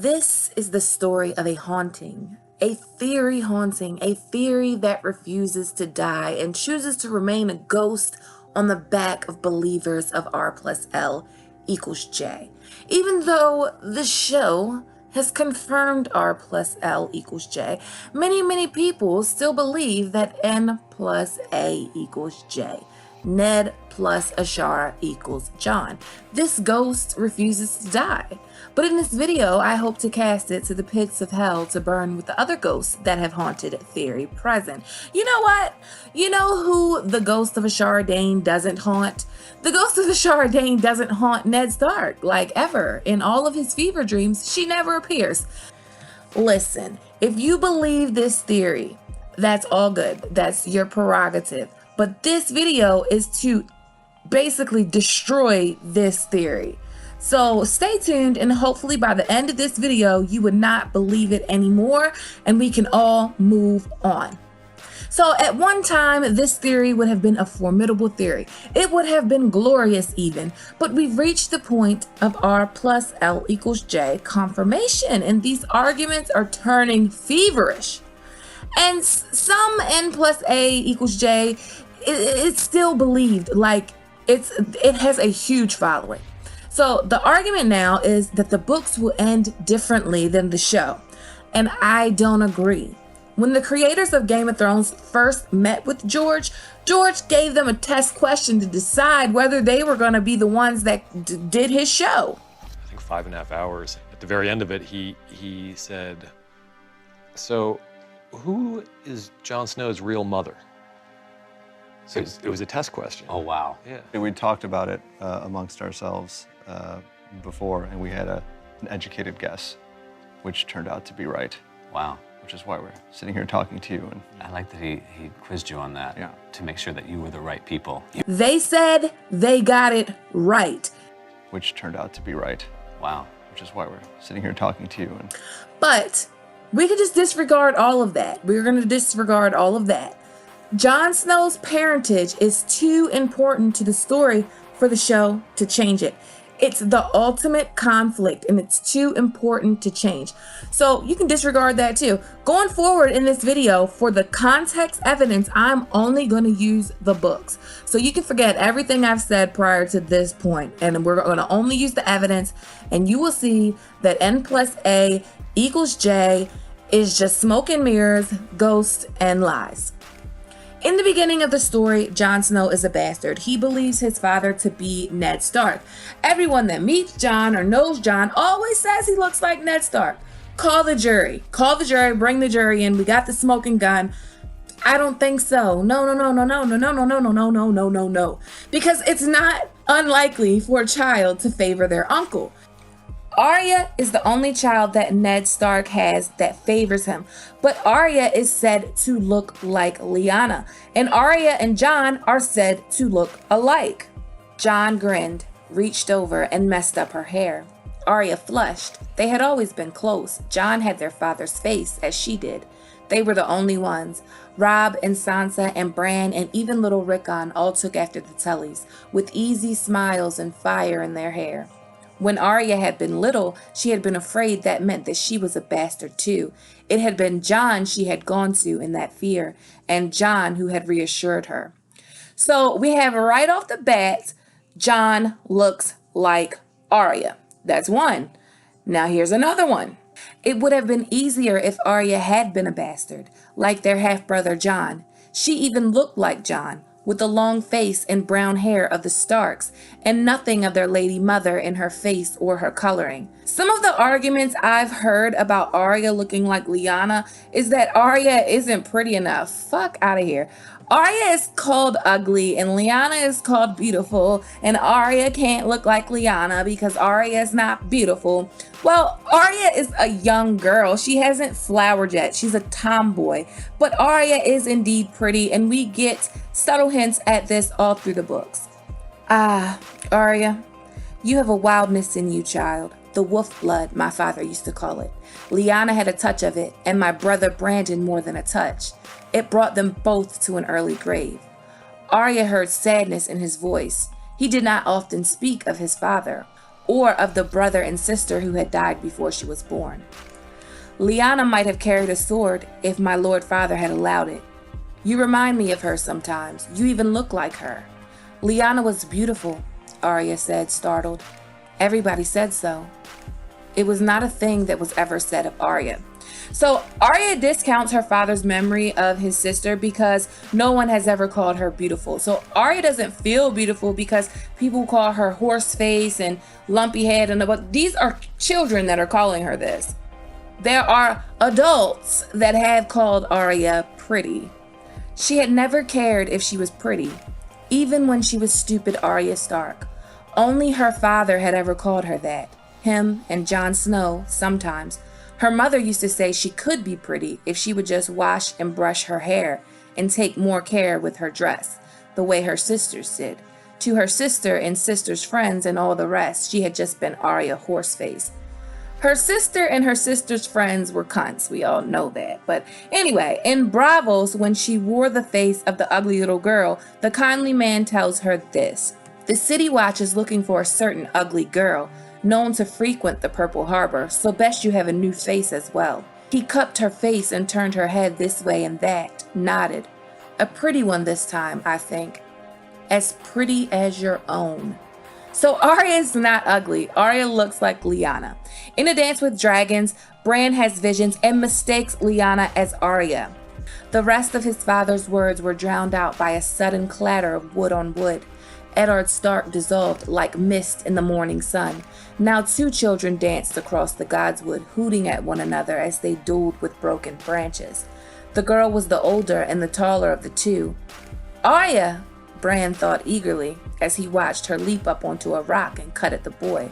This is the story of a haunting, a theory haunting, a theory that refuses to die and chooses to remain a ghost on the back of believers of R+L = J. Even though the show has confirmed R+L = J, many people still believe that N+A J. Ned plus Ashara = Jon. This ghost refuses to die. But in this video, I hope to cast it to the pits of hell to burn with the other ghosts that have haunted theory present. You know what? You know who the ghost of Ashara Dayne doesn't haunt? The ghost of Ashara Dayne doesn't haunt Ned Stark, like ever. In all of his fever dreams, she never appears. Listen, if you believe this theory, that's all good. That's your prerogative. But this video is to basically destroy this theory. So stay tuned, and hopefully by the end of this video, you would not believe it anymore and we can all move on. So at one time, this theory would have been a formidable theory. It would have been glorious even, but we've reached the point of R+L = J confirmation, and these arguments are turning feverish. And some N+A = J, it's still believed, like it has a huge following. So the argument now is that the books will end differently than the show, and I don't agree. When the creators of Game of Thrones first met with George gave them a test question to decide whether they were going to be the ones that did his show. I think 5.5 hours. At the very end of it, he said, "So who is Jon Snow's real mother?" So it was a test question. Oh, wow. Yeah. We talked about it amongst ourselves before, and we had an educated guess, which turned out to be right. Wow. Which is why we're sitting here talking to you. And I like that he quizzed you on that, to make sure that you were the right people. They said they got it right. Which turned out to be right. Wow. Which is why we're sitting here talking to you. But we could just disregard all of that. We're going to disregard all of that. Jon Snow's parentage is too important to the story for the show to change it. It's the ultimate conflict, and it's too important to change. So you can disregard that too. Going forward in this video, for the context evidence, I'm only going to use the books. So you can forget everything I've said prior to this point, and we're going to only use the evidence, and you will see that N+A = J is just smoke and mirrors, ghosts, and lies. In the beginning of the story, Jon Snow is a bastard. He believes his father to be Ned Stark. Everyone that meets Jon or knows Jon always says he looks like Ned Stark. Call the jury. Call the jury, bring the jury in. We got the smoking gun. I don't think so. No. Because it's not unlikely for a child to favor their uncle. Arya is the only child that Ned Stark has that favors him, but Arya is said to look like Lyanna, and Arya and Jon are said to look alike. Jon grinned, reached over, and messed up her hair. Arya flushed. They had always been close. Jon had their father's face, as she did. They were the only ones. Robb and Sansa and Bran and even little Rickon all took after the Tullys, with easy smiles and fire in their hair. When Arya had been little, she had been afraid that meant that she was a bastard too. It had been Jon she had gone to in that fear, and Jon who had reassured her. So we have right off the bat, Jon looks like Arya. That's one. Now here's another one. It would have been easier if Arya had been a bastard, like their half-brother Jon. She even looked like Jon, with the long face and brown hair of the Starks, and nothing of their lady mother in her face or her coloring. Some of the arguments I've heard about Arya looking like Lyanna is that Arya isn't pretty enough. Fuck out of here. Arya is called ugly and Lyanna is called beautiful, and Arya can't look like Lyanna because Arya is not beautiful. Well, Arya is a young girl. She hasn't flowered yet. She's a tomboy. But Arya is indeed pretty, and we get subtle hints at this all through the books. Ah, Arya, you have a wildness in you, child. The wolf blood, my father used to call it. Lyanna had a touch of it, and my brother Brandon more than a touch. It brought them both to an early grave. Arya heard sadness in his voice. He did not often speak of his father. or of the brother and sister who had died before she was born. Lyanna might have carried a sword if my lord father had allowed it. You remind me of her sometimes. You even look like her. Lyanna was beautiful, Arya said, startled. Everybody said so. It was not a thing that was ever said of Arya. So Arya discounts her father's memory of his sister because no one has ever called her beautiful. So Arya doesn't feel beautiful because people call her horse face and lumpy head, but these are children that are calling her this. There are adults that have called Arya pretty. She had never cared if she was pretty, even when she was stupid Arya Stark. Only her father had ever called her that. Him and Jon Snow sometimes. Her mother used to say she could be pretty if she would just wash and brush her hair and take more care with her dress, the way her sisters did. To her sister and sister's friends and all the rest, she had just been Arya Horseface. Her sister and her sister's friends were cunts, we all know that. But anyway, in Bravos, when she wore the face of the ugly little girl, the kindly man tells her this. The city watch is looking for a certain ugly girl, known to frequent the Purple Harbor, so best you have a new face as well. He cupped her face and turned her head this way and that, nodded. A pretty one this time, I think. As pretty as your own. So Arya's not ugly. Arya looks like Lyanna. In A Dance with Dragons, Bran has visions and mistakes Lyanna as Arya. The rest of his father's words were drowned out by a sudden clatter of wood on wood. Eddard Stark dissolved like mist in the morning sun. Now 2 children danced across the godswood, hooting at one another as they dueled with broken branches. The girl was the older and the taller of the 2. Arya, Bran thought eagerly as he watched her leap up onto a rock and cut at the boy.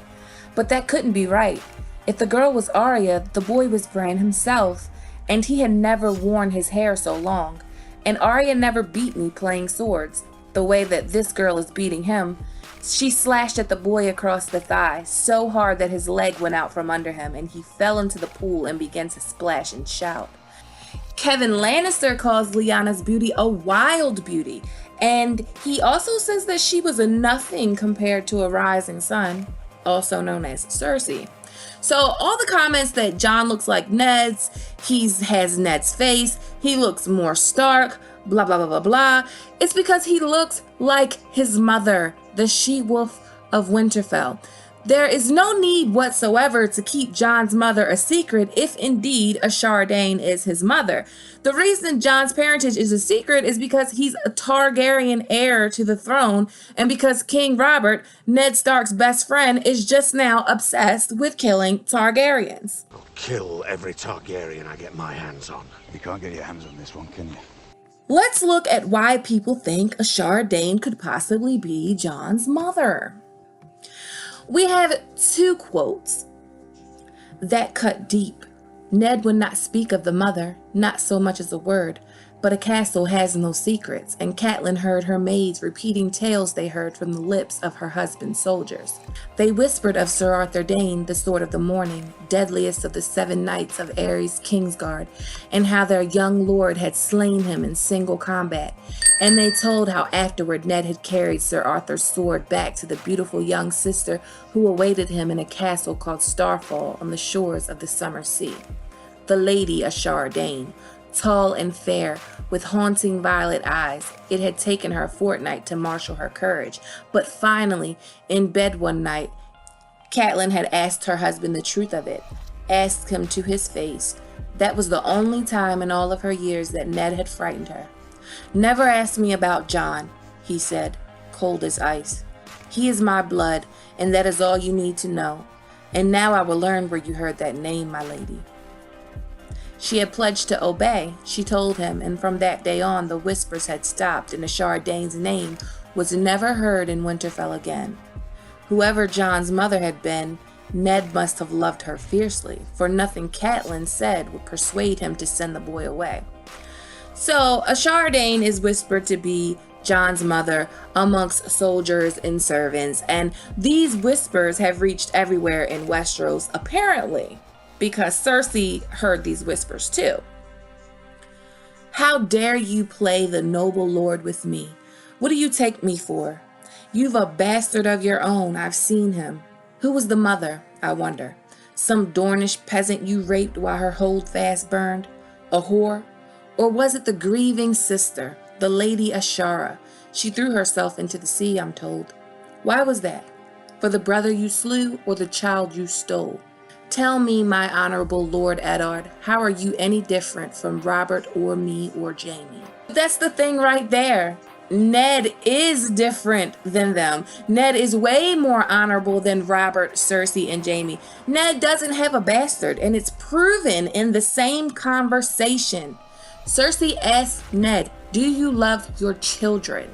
But that couldn't be right. If the girl was Arya, the boy was Bran himself, and he had never worn his hair so long. And Arya never beat me playing swords, the way that this girl is beating him. She slashed at the boy across the thigh so hard that his leg went out from under him and he fell into the pool and began to splash and shout. Kevin Lannister calls Lyanna's beauty a wild beauty, and he also says that she was a nothing compared to a rising sun, also known as Cersei. So all the comments that Jon looks like Ned's, he has Ned's face, he looks more Stark, blah, blah, blah, blah, blah. It's because he looks like his mother, the she-wolf of Winterfell. There is no need whatsoever to keep Jon's mother a secret if indeed Ashara Dayne is his mother. The reason Jon's parentage is a secret is because he's a Targaryen heir to the throne, and because King Robert, Ned Stark's best friend, is just now obsessed with killing Targaryens. I'll kill every Targaryen I get my hands on. You can't get your hands on this one, can you? Let's look at why people think Ashara Dayne could possibly be Jon's mother. We have 2 quotes that cut deep. Ned would not speak of the mother, not so much as a word, but a castle has no secrets, and Catelyn heard her maids repeating tales they heard from the lips of her husband's soldiers. They whispered of Sir Arthur Dayne, the Sword of the Morning, deadliest of the 7 knights of Aerys' Kingsguard, and how their young lord had slain him in single combat. And they told how afterward Ned had carried Sir Arthur's sword back to the beautiful young sister who awaited him in a castle called Starfall on the shores of the Summer Sea. The Lady Ashara Dayne, tall and fair, with haunting violet eyes. It had taken her a fortnight to marshal her courage, but finally, in bed one night, Catelyn had asked her husband the truth of it, asked him to his face. That was the only time in all of her years that Ned had frightened her. "Never ask me about Jon," he said, cold as ice. "He is my blood, and that is all you need to know. And now I will learn where you heard that name, my lady." She had pledged to obey, she told him, and from that day on the whispers had stopped, and Ashara Dayne's name was never heard in Winterfell again. Whoever Jon's mother had been, Ned must have loved her fiercely, for nothing Catelyn said would persuade him to send the boy away. So Ashara Dayne is whispered to be Jon's mother amongst soldiers and servants, and these whispers have reached everywhere in Westeros, apparently, because Cersei heard these whispers too. "How dare you play the noble lord with me? What do you take me for? You've a bastard of your own, I've seen him. Who was the mother, I wonder? Some Dornish peasant you raped while her holdfast burned? A whore? Or was it the grieving sister, the Lady Ashara? She threw herself into the sea, I'm told. Why was that? For the brother you slew or the child you stole? Tell me, my honorable Lord Eddard, how are you any different from Robert or me or Jamie? That's the thing right there. Ned is different than them. Ned is way more honorable than Robert, Cersei, and Jamie. Ned doesn't have a bastard, and it's proven in the same conversation. Cersei asks Ned, "Do you love your children?"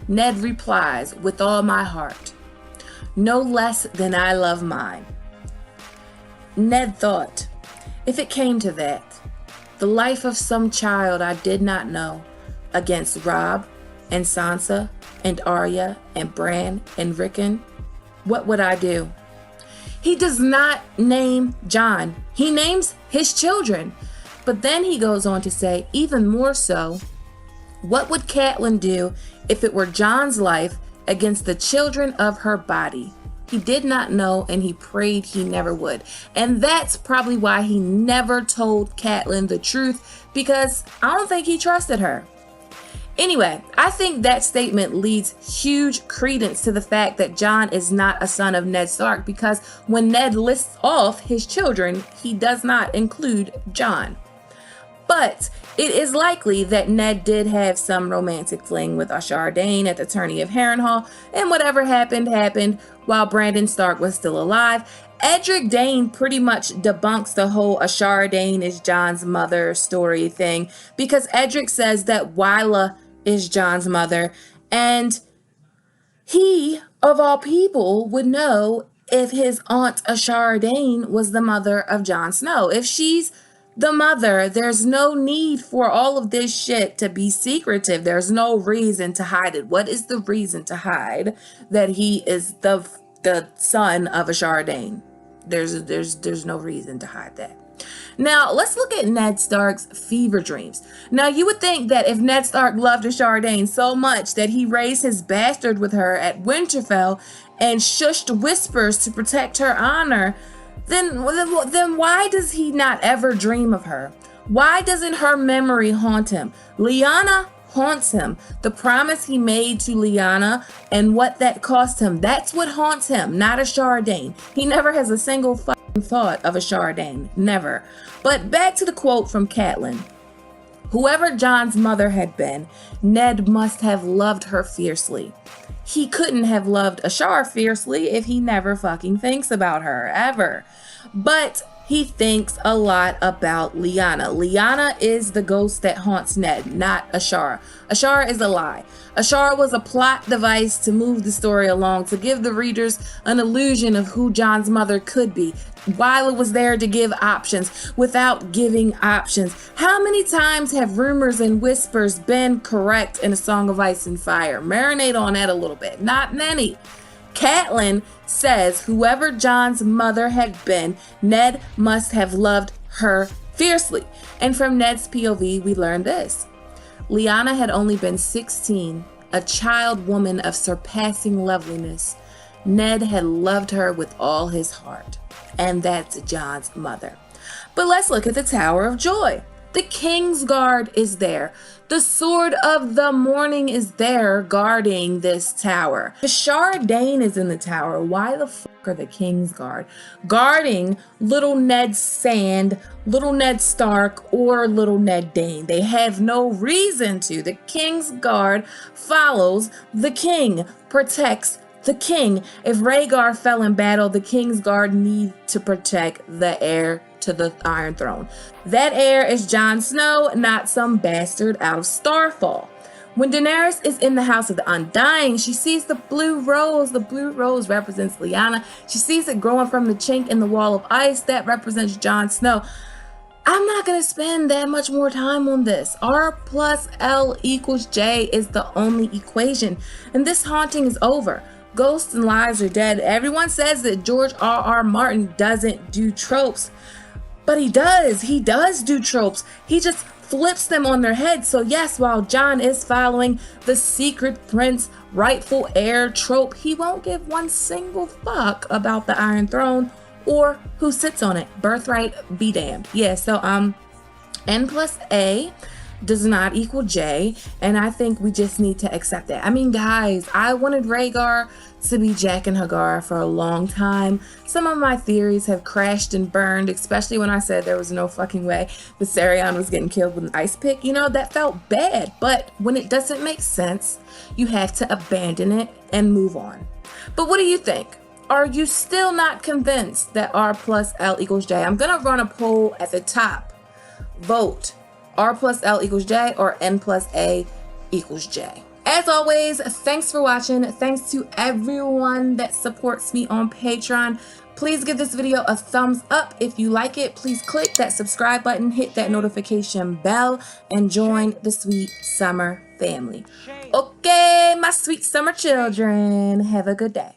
Ned replies, "With all my heart. No less than I love mine." Ned thought, if it came to that, the life of some child I did not know, against Robb and Sansa and Arya and Bran and Rickon, what would I do? He does not name Jon. He names his children. But then he goes on to say, even more so, what would Catelyn do if it were Jon's life against the children of her body? He did not know, and he prayed he never would. And that's probably why he never told Catelyn the truth, because I don't think he trusted her. Anyway, I think that statement leads huge credence to the fact that Jon is not a son of Ned Stark, because when Ned lists off his children, he does not include Jon. But it is likely that Ned did have some romantic fling with Ashara Dayne at the tourney of Harrenhal, and whatever happened, happened while Brandon Stark was still alive. Edric Dayne pretty much debunks the whole Ashara Dayne is Jon's mother story thing, because Edric says that Wylla is Jon's mother, and he, of all people, would know if his aunt Ashara Dayne was the mother of Jon Snow. If she's the mother, there's no need for all of this shit to be secretive. There's no reason to hide it. What is the reason to hide that he is the son of Ashara Dayne? There's no reason to hide that. Now, let's look at Ned Stark's fever dreams. Now, you would think that if Ned Stark loved Ashara Dayne so much that he raised his bastard with her at Winterfell and shushed whispers to protect her honor, then why does he not ever dream of her? Why doesn't her memory haunt him? Lyanna haunts him. The promise he made to Lyanna and what that cost him, that's what haunts him, not Ashara Dayne. He never has a single fucking thought of Ashara Dayne. Never. But back to the quote from Catelyn. Whoever Jon's mother had been, Ned must have loved her fiercely. He couldn't have loved Ashara fiercely if he never fucking thinks about her, ever. But he thinks a lot about Lyanna. Lyanna is the ghost that haunts Ned, not Ashara. Ashara is a lie. Ashara was a plot device to move the story along, to give the readers an illusion of who Jon's mother could be. Wylla was there to give options without giving options. How many times have rumors and whispers been correct in A Song of Ice and Fire? Marinate on that a little bit. Not many. Catelyn says whoever Jon's mother had been, Ned must have loved her fiercely. And from Ned's POV, we learn this. Lyanna had only been 16, a child woman of surpassing loveliness. Ned had loved her with all his heart. And that's Jon's mother. But let's look at the Tower of Joy. The Kingsguard is there. The Sword of the Morning is there guarding this tower. Ashara Dayne is in the tower. Why the fuck are the Kingsguard guarding little Ned Sand, little Ned Stark, or little Ned Dayne? They have no reason to. The Kingsguard follows the king, protects the king. If Rhaegar fell in battle, the Kingsguard need to protect the heir to the Iron Throne. That heir is Jon Snow, not some bastard out of Starfall. When Daenerys is in the House of the Undying, she sees the blue rose. The blue rose represents Lyanna. She sees it growing from the chink in the wall of ice. That represents Jon Snow. I'm not going to spend that much more time on this. R+L = J is the only equation, and this haunting is over. Ghosts and lives are dead. Everyone says that George R.R. Martin doesn't do tropes, but he does. He does do tropes. He just flips them on their head. So yes, while Jon is following the secret prince, rightful heir trope, he won't give one single fuck about the Iron Throne or who sits on it. Birthright be damned. Yeah, so N+A does not equal J, and I think we just need to accept that. I mean, guys, I wanted Rhaegar to be Jack and Hagar for a long time. Some of my theories have crashed and burned, especially when I said there was no fucking way Viserion was getting killed with an ice pick. You know, that felt bad, but when it doesn't make sense, you have to abandon it and move on. But what do you think? Are you still not convinced that R+L equals J? I'm gonna run a poll at the top. Vote R+L equals J or N+A equals J. As always, thanks for watching. Thanks to everyone that supports me on Patreon. Please give this video a thumbs up if you like it. Please click that subscribe button, hit that notification bell, and join the sweet summer family. Okay, my sweet summer children, have a good day.